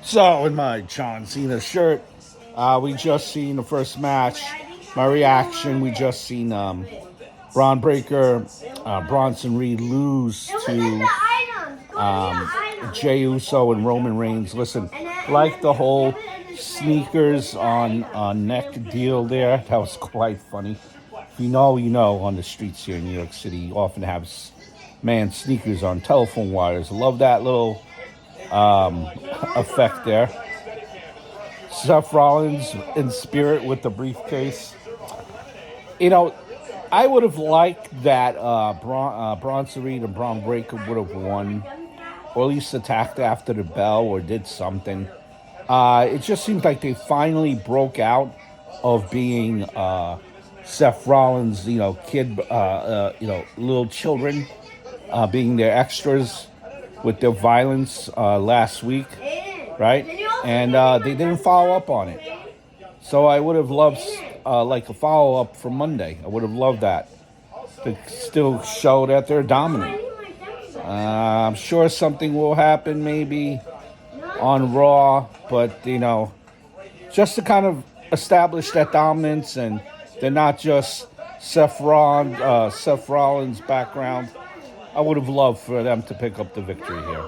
So, in my John Cena shirt, we just seen the first match. My reaction, we just seen Braun Breaker, Bronson Reed lose to Jey Uso and Roman Reigns. Listen, like the whole sneakers on neck deal there, that was quite funny. If you know, you know, on the streets here in New York City, you often have man sneakers on telephone wires. Love that little effect there. Seth Rollins in spirit with the briefcase. You know, I would have liked that Bronson Reed and Braun Breaker would have won, or at least attacked after the bell or did something. It just seems like they finally broke out of being Seth Rollins, little children, being their extras with their violence last week, right? And they didn't follow up on it. So I would have loved like a follow up for Monday. I would have loved that to still show that they're dominant. I'm sure something will happen maybe on Raw, but just to kind of establish that dominance, and they're not just Seth Rollins' background. I would have loved for them to pick up the victory here.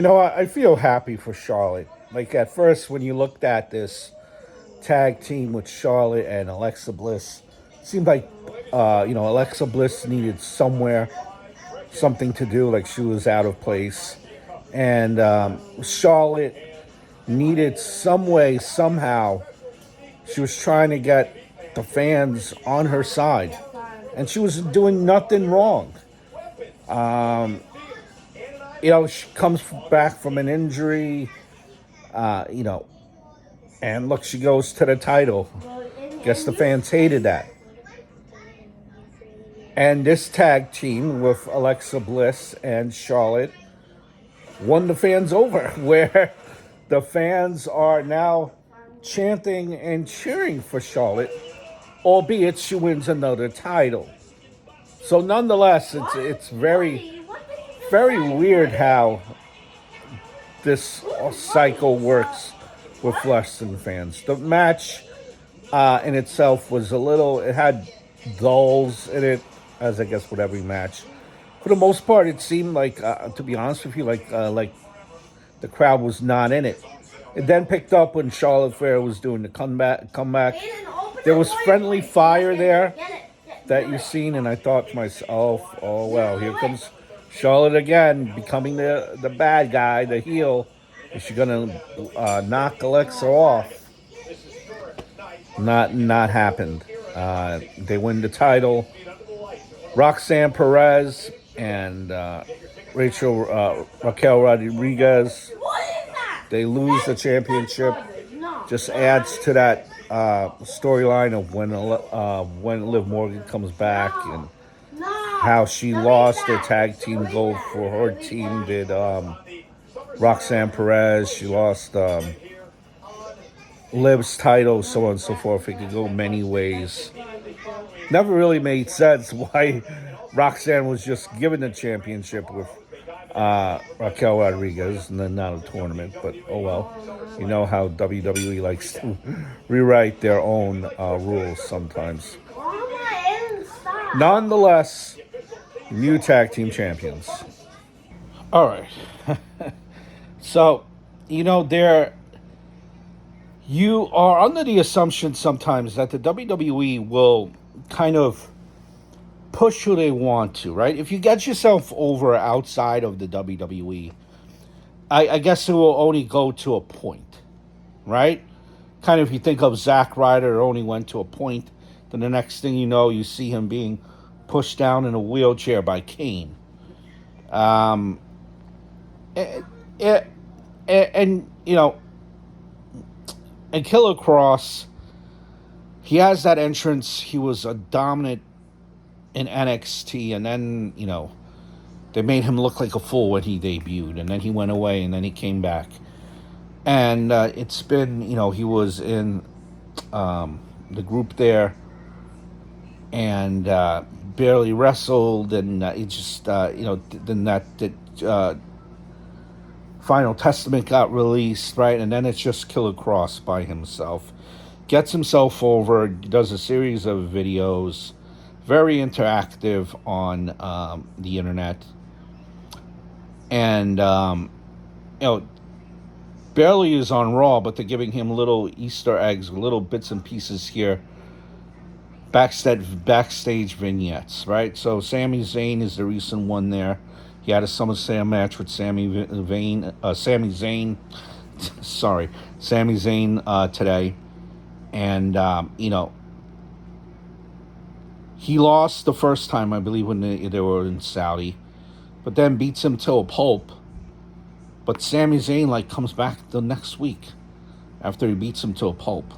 I feel happy for Charlotte. Like at first, when you looked at this tag team with Charlotte and Alexa Bliss, it seemed like Alexa Bliss needed something to do, like she was out of place, and Charlotte needed some way, somehow. She was trying to get the fans on her side, and she was doing nothing wrong. She comes back from an injury, and look, she goes to the title. Guess the fans hated that. And this tag team with Alexa Bliss and Charlotte won the fans over, where the fans are now chanting and cheering for Charlotte, albeit she wins another title. So nonetheless, it's very, very weird how this cycle works with wrestling fans. The match in itself was it had goals in it, as I guess with every match. For the most part, it seemed like, to be honest with you, like the crowd was not in it. It then picked up when Charlotte Flair was doing the comeback. There was friendly fire there that you've seen, and I thought to myself, oh, well, here comes Charlotte again, becoming the bad guy, the heel. Is she going to knock Alexa off? Not happened. They win the title. Roxanne Perez and Raquel Rodriguez, they lose the championship. Just adds to that storyline of when Liv Morgan comes back, and how she lost her tag team gold for her team. Did Roxanne Perez? She lost Liv's title, so on and so forth. It could go many ways. Never really made sense why Roxanne was just given the championship with Raquel Rodriguez and then not a tournament. But oh well. You know how WWE likes to rewrite their own rules sometimes. Nonetheless, new tag team champions. All right. So, you are under the assumption sometimes that the WWE will kind of push who they want to, right? If you get yourself over outside of the WWE, I guess it will only go to a point, right? Kind of, if you think of Zack Ryder, it only went to a point. Then the next thing you know, you see him being pushed down in a wheelchair by Kane. And Killer Cross, he has that entrance. He was a dominant in NXT, and then, they made him look like a fool when he debuted, and then he went away, and then he came back. And it's been, he was in the group there, and barely wrestled, and it just, then that Final Testament got released, right? And then it's just Killer Cross by himself. Gets himself over, does a series of videos, very interactive on the internet. And, you know, barely is on Raw, but they're giving him little Easter eggs, little bits and pieces here, backstage vignettes, right? So Sami Zayn is the recent one there. He had a SummerSlam match with Sami Zayn today. And, he lost the first time, I believe, when they were in Saudi, but then beats him to a pulp. But Sami Zayn, comes back the next week after he beats him to a pulp.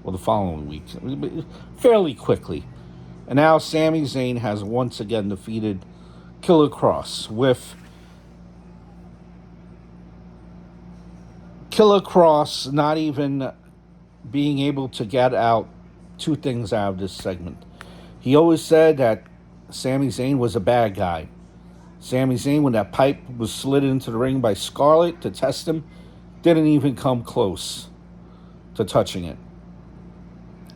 Well, the following week, fairly quickly. And now Sami Zayn has once again defeated Killer Cross, with Killer Cross not even being able to get out two things out of this segment. He always said that Sami Zayn was a bad guy. Sami Zayn, when that pipe was slid into the ring by Scarlett to test him, didn't even come close to touching it.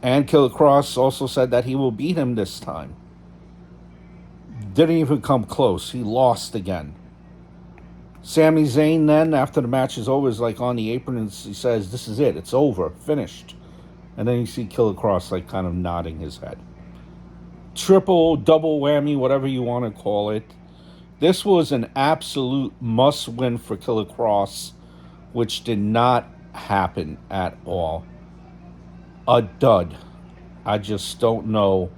And Killer Cross also said that he will beat him this time. Didn't even come close. He lost again. Sami Zayn then, after the match is over, is on the apron and he says, "This is it. It's over. Finished." And then you see Killer Cross kind of nodding his head. Triple, double whammy, whatever you want to call it. This was an absolute must-win for Killer Cross, which did not happen at all. A dud. I just don't know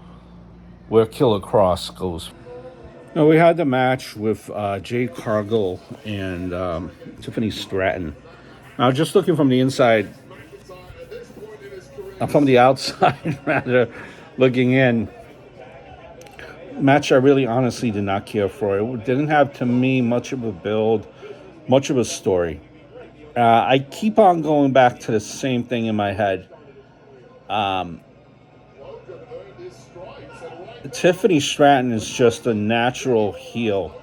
where Killer Cross goes. Now, we had the match with Jade Cargill and Tiffany Stratton. Now, just looking from the inside, from the outside, rather, looking in, match I really honestly did not care for. It didn't have, to me, much of a build, much of a story. I keep on going back to the same thing in my head. Tiffany Stratton is just a natural heel.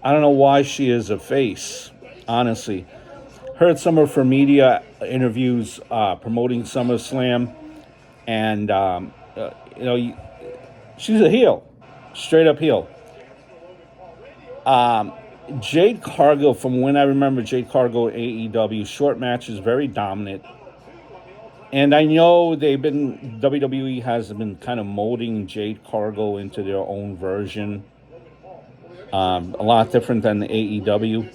I don't know why she is a face, honestly. Heard some of her media interviews promoting SummerSlam, and she's a heel, straight up heel. Jade Cargill, from when I remember Jade Cargill AEW, short matches, very dominant. And I know WWE has been kind of molding Jade Cargill into their own version. A lot different than the AEW.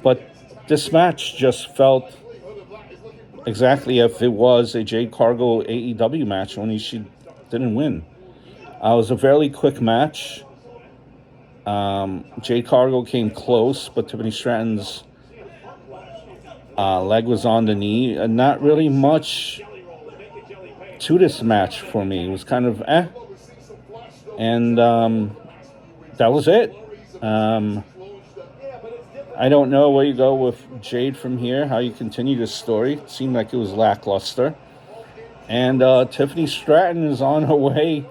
But this match just felt exactly if it was a Jade Cargill AEW match, only she didn't win. It was a fairly quick match. Jade Cargill came close, but Tiffany Stratton's leg was on the knee. Not really much to this match for me. It was kind of and that was it. I don't know where you go with Jade from here, how you continue this story. It seemed like it was lackluster. And Tiffany Stratton is on her way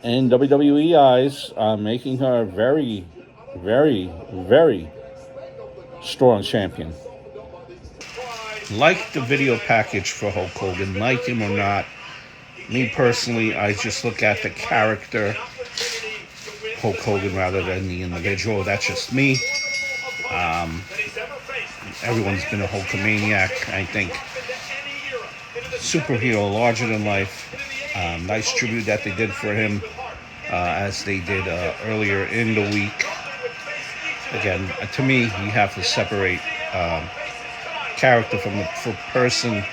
in WWE eyes, making her a very, very, very strong champion. Like the video package for Hulk Hogan, like him or not, me personally, I just look at the character Hulk Hogan rather than the individual. That's just me. Everyone's been a Hulkamaniac, I think. Superhero, larger than life. Nice tribute that they did for him, as they did earlier in the week. Again, to me, you have to separate character from the person.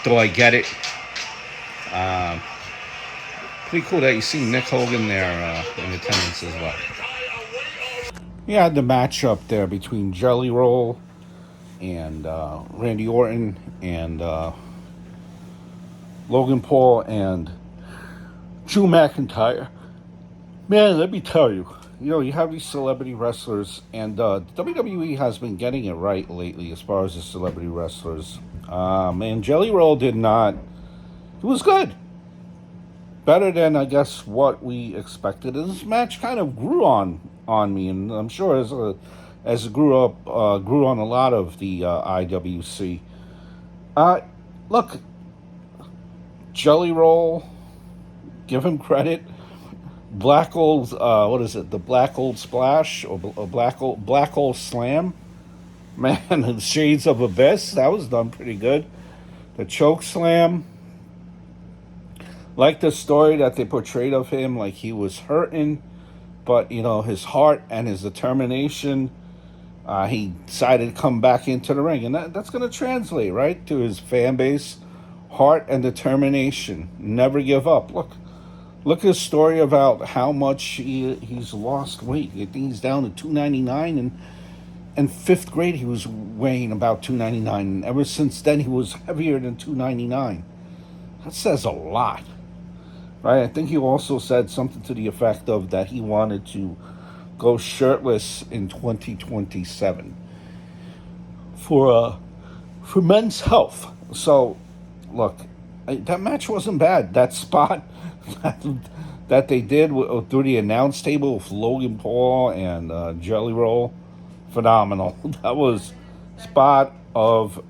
Though I get it. Pretty cool that you see Nick Hogan there in attendance as well. You had the matchup there between Jelly Roll and Randy Orton and Logan Paul and Drew McIntyre. Man, let me tell you, you have these celebrity wrestlers, and WWE has been getting it right lately as far as the celebrity wrestlers. And Jelly Roll did not. It was good. Better than, I guess, what we expected. And this match kind of grew on on me, and I'm sure as it grew on a lot of the IWC. Uh, Look, Jelly Roll, give him credit. Black Old, what is it? The Black Old Splash or Black Old Slam? Man, the Shades of Abyss, that was done pretty good. The Choke Slam, like the story that they portrayed of him, like he was hurting, but his heart and his determination, he decided to come back into the ring, and that's going to translate right to his fan base. Heart and determination, never give up. Look at his story about how much he's lost weight. I think he's down to 299, and in fifth grade he was weighing about 299, and ever since then he was heavier than 299. That says a lot, right? I think he also said something to the effect of that he wanted to go shirtless in 2027 for men's health. So, look, that match wasn't bad. That spot that they did through the announce table with Logan Paul and Jelly Roll, phenomenal. That was spot of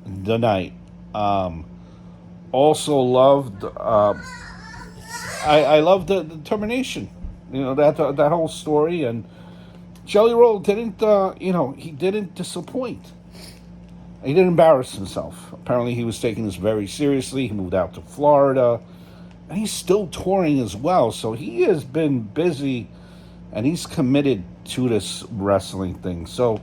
the night. Also loved. I love the determination. That whole story, and Jelly Roll didn't. He didn't disappoint. He didn't embarrass himself. Apparently, he was taking this very seriously. He moved out to Florida, and he's still touring as well. So he has been busy, and he's committed to this wrestling thing. So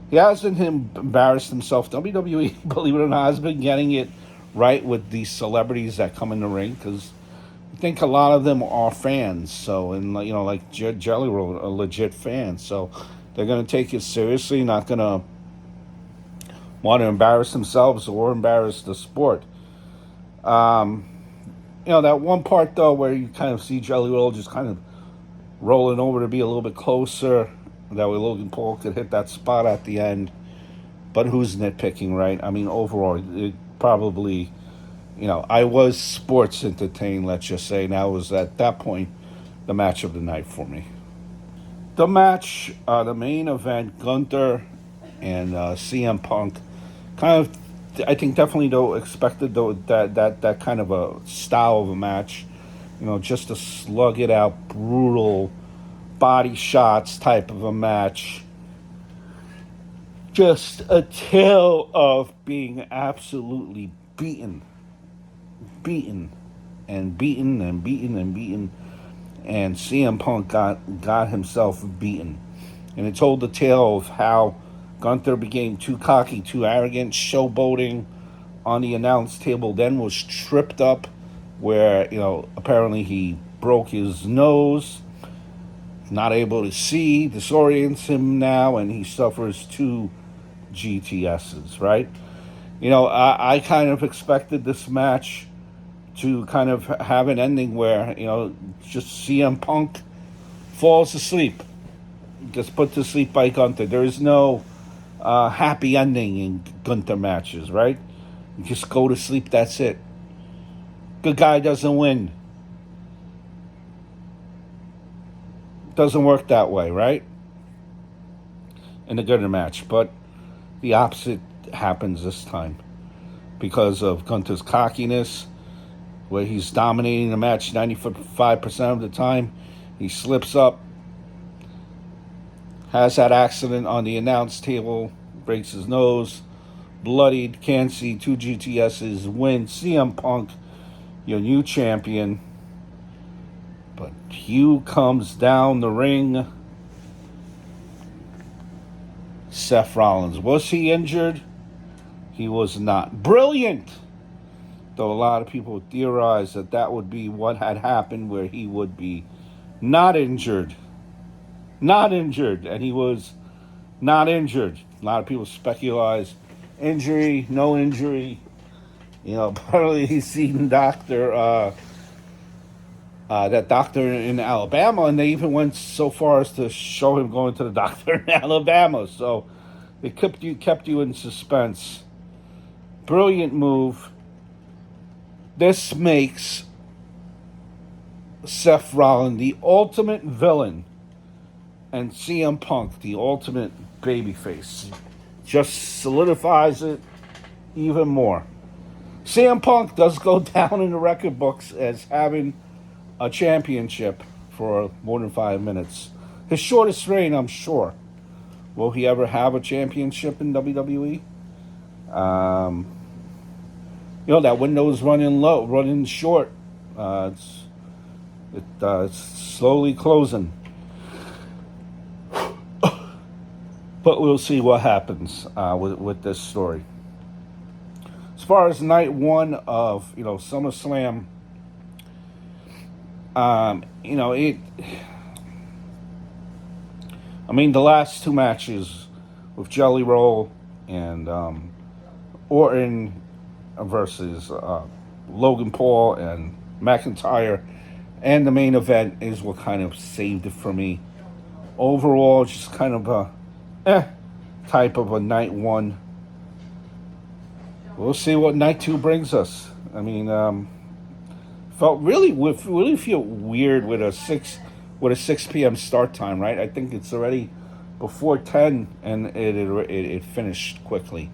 he hasn't embarrassed himself. WWE, believe it or not, has been getting it right with these celebrities that come in the ring, because I think a lot of them are fans. So, and like Jelly Roll, a legit fan. So they're going to take it seriously, not going to want to embarrass themselves or embarrass the sport. That one part though where you kind of see Jelly Roll just kind of rolling over to be a little bit closer, that way Logan Paul could hit that spot at the end. But who's nitpicking, right? I mean, overall, it probably, I was sports entertained, let's just say. Now was at that point the match of the night for me. The match, the main event, Gunther and CM Punk, kind of, I think definitely though expected though that kind of a style of a match, just to slug it out, brutal body shots type of a match. Just a tale of being absolutely beaten, and beaten and beaten and beaten, and CM Punk got himself beaten, and it told the tale of how Gunther became too cocky, too arrogant, showboating on the announce table, then was tripped up, where apparently he broke his nose, not able to see, disorients him now, and he suffers 2 GTSs. Right? I kind of expected this match to kind of have an ending where just CM Punk falls asleep, gets put to sleep by Gunther. There is no happy ending in Gunther matches, right? You just go to sleep. That's it. Good guy doesn't win. Doesn't work that way, right? In a Gunther match, but the opposite happens this time because of Gunther's cockiness, where he's dominating the match 95% of the time. He slips up, has that accident on the announce table, breaks his nose, bloodied, can't see, 2 GTSs, win. CM Punk, your new champion. But Hugh comes down the ring. Seth Rollins, was he injured? He was not. Brilliant! Though a lot of people theorize that would be what had happened, where he would be not injured. Not injured. And he was not injured. A lot of people speculate injury, no injury. Apparently he's seen that doctor in Alabama, and they even went so far as to show him going to the doctor in Alabama. So it kept you in suspense. Brilliant move. This makes Seth Rollins the ultimate villain and CM Punk, the ultimate babyface, just solidifies it even more. CM Punk does go down in the record books as having a championship for more than 5 minutes. His shortest reign, I'm sure. Will he ever have a championship in WWE? Um, that window is running low, running short. It's slowly closing. But we'll see what happens with this story. As far as night one of SummerSlam, it. I mean, the last two matches with Jelly Roll and Orton versus Logan Paul and McIntyre, and the main event is what kind of saved it for me. Overall, just kind of a type of a night one. We'll see what night two brings us. I mean, felt really feel weird with a 6 p.m. start time, right? I think it's already before 10, and it finished quickly.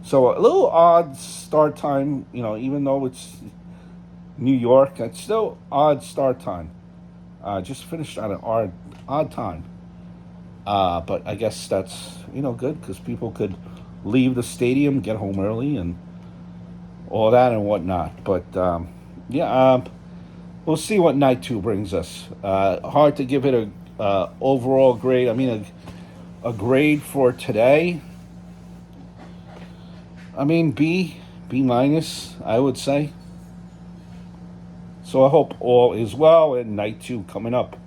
So a little odd start time, even though it's New York, it's still odd start time. Just finished at an odd time. But I guess that's good because people could leave the stadium, get home early, and all that and whatnot. But we'll see what night two brings us. Hard to give it a overall grade. I mean, a grade for today. I mean, B minus, I would say. So I hope all is well, and night two coming up.